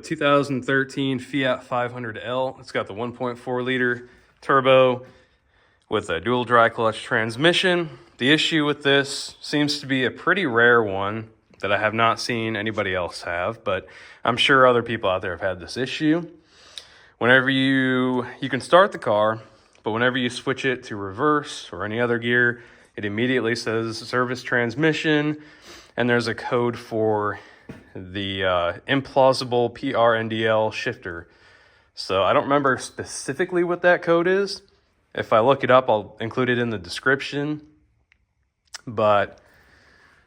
2013 Fiat 500L. It's got the 1.4 liter turbo with a dual dry clutch transmission. The issue with this seems to be a pretty rare one that I have not seen anybody else have, but I'm sure other people out there have had this issue. Whenever you can start the car, but whenever you switch it to reverse or any other gear, it immediately says service transmission, and there's a code for the Implausible PRNDL shifter. So I don't remember specifically what that code is. If I look it up, I'll include it in the description. But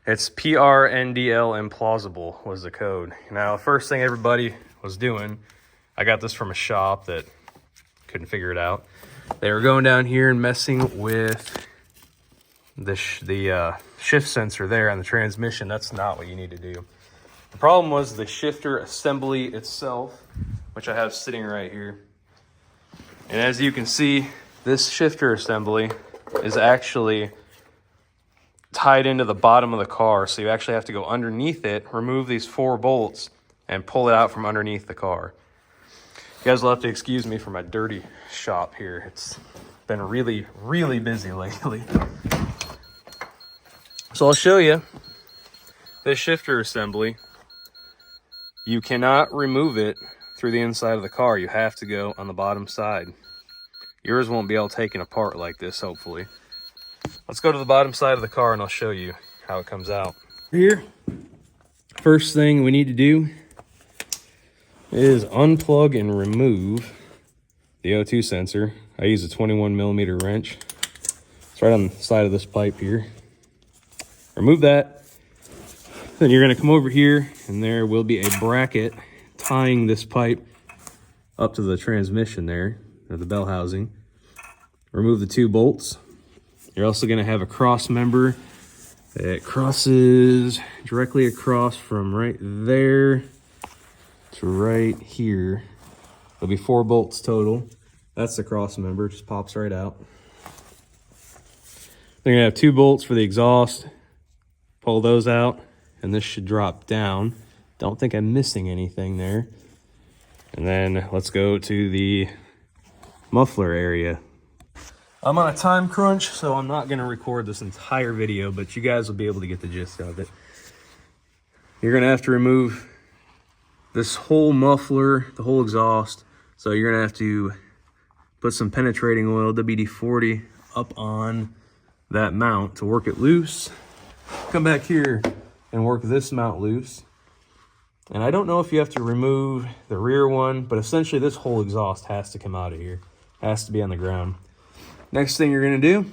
it's PRNDL Implausible was the code. Now, the first thing everybody was doing, I got this from a shop that couldn't figure it out. They were going down here and messing with the shift sensor there on the transmission. That's not what you need to do. The problem was the shifter assembly itself, which I have sitting right here. And as you can see, this shifter assembly is actually tied into the bottom of the car. So you actually have to go underneath it, remove these 4 bolts, and pull it out from underneath the car. You guys will have to excuse me for my dirty shop here. It's been really, really busy lately. So I'll show you this shifter assembly. You cannot remove it through the inside of the car. You have to go on the bottom side. Yours won't be all taken apart like this, hopefully. Let's go to the bottom side of the car and I'll show you how it comes out. Here, first thing we need to do is unplug and remove the O2 sensor. I use a 21mm wrench. It's right on the side of this pipe here. Remove that. Then you're going to come over here and there will be a bracket tying this pipe up to the transmission there, or the bell housing. Remove the 2 bolts. You're also going to have a cross member that crosses directly across from right there to right here. There'll be 4 bolts total. That's the cross member, just pops right out. Then you're going to have 2 bolts for the exhaust. Pull those out. And this should drop down. Don't think I'm missing anything there. And then let's go to the muffler area. I'm on a time crunch, so I'm not gonna record this entire video, but you guys will be able to get the gist of it. You're gonna have to remove this whole muffler, the whole exhaust. So you're gonna have to put some penetrating oil, WD-40, up on that mount to work it loose. Come back here and work this mount loose. And I don't know if you have to remove the rear one, but essentially this whole exhaust has to come out of here. It has to be on the ground. Next thing you're gonna do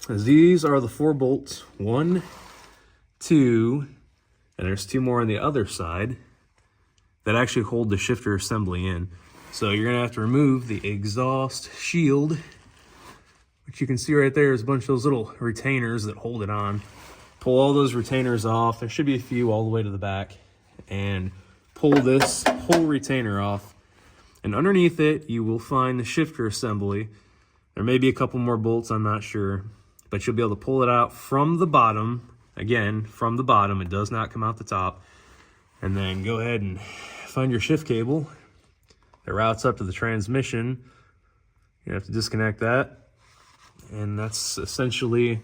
is these are the 4 bolts. 1, 2, and there's 2 more on the other side that actually hold the shifter assembly in. So you're gonna have to remove the exhaust shield, which you can see right there is a bunch of those little retainers that hold it on. Pull all those retainers off. There should be a few all the way to the back. And pull this whole retainer off. And underneath it, you will find the shifter assembly. There may be a couple more bolts, I'm not sure. But you'll be able to pull it out from the bottom. Again, from the bottom. It does not come out the top. And then go ahead and find your shift cable that routes up to the transmission. You have to disconnect that. And that's essentially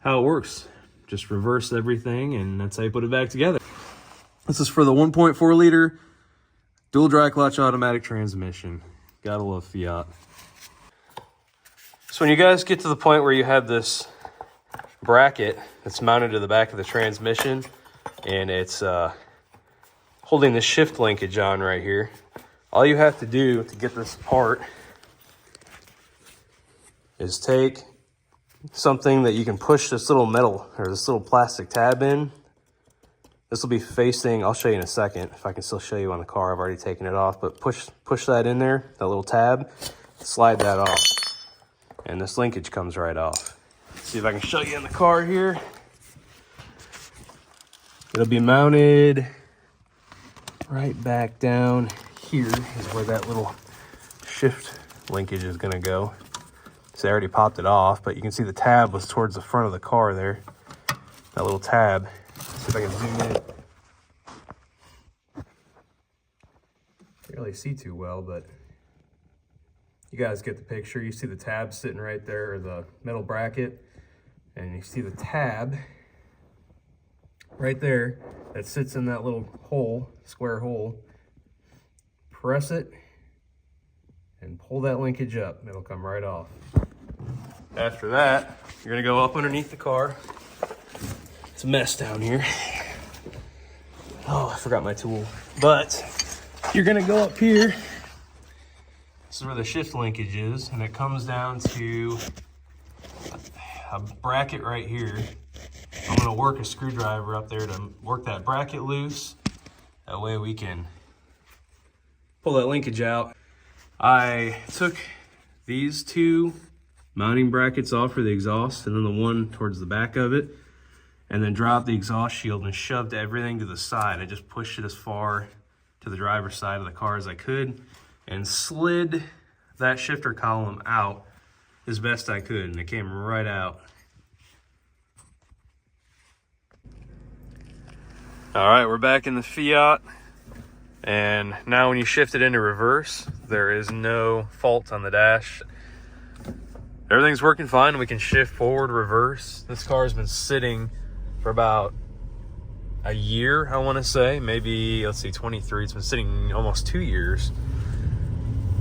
how it works. Just reverse everything, and that's how you put it back together. This is for the 1.4 liter dual dry clutch automatic transmission. Gotta love Fiat. So when you guys get to the point where you have this bracket that's mounted to the back of the transmission, and it's holding the shift linkage on right here, all you have to do to get this apart is take something that you can push this little metal or this little plastic tab in. This will be facing, I'll show you in a second if I can still show you on the car. I've already taken it off, but push that in there, that little tab, slide that off, and this linkage comes right off. See if I can show you in the car here. It'll be mounted right back down here is where that little shift linkage is going to go. So I already popped it off, but you can see the tab was towards the front of the car there. That little tab. Let's see if I can zoom in. Can't really see too well, but you guys get the picture. You see the tab sitting right there, or the metal bracket, and you see the tab right there that sits in that little hole, square hole. Press it and pull that linkage up. It'll come right off. After that, you're gonna go up underneath the car. It's a mess down here. Oh, I forgot my tool. But you're gonna go up here. This is where the shift linkage is, and it comes down to a bracket right here. I'm gonna work a screwdriver up there to work that bracket loose. That way we can pull that linkage out. I took these two mounting brackets off for the exhaust, and then the one towards the back of it, and then dropped the exhaust shield and shoved everything to the side. I just pushed it as far to the driver's side of the car as I could and slid that shifter column out as best I could, and it came right out. All right, we're back in the Fiat, and now when you shift it into reverse, there is no fault on the dash. Everything's working fine. We can shift forward, reverse. This car has been sitting for about a year, I want to say. Maybe, let's see, 23. It's been sitting almost 2 years.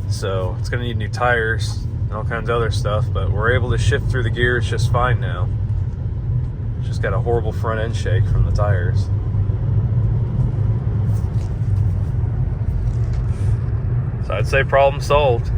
So it's going to need new tires and all kinds of other stuff, but we're able to shift through the gears just fine now. It's just got a horrible front end shake from the tires. So I'd say problem solved.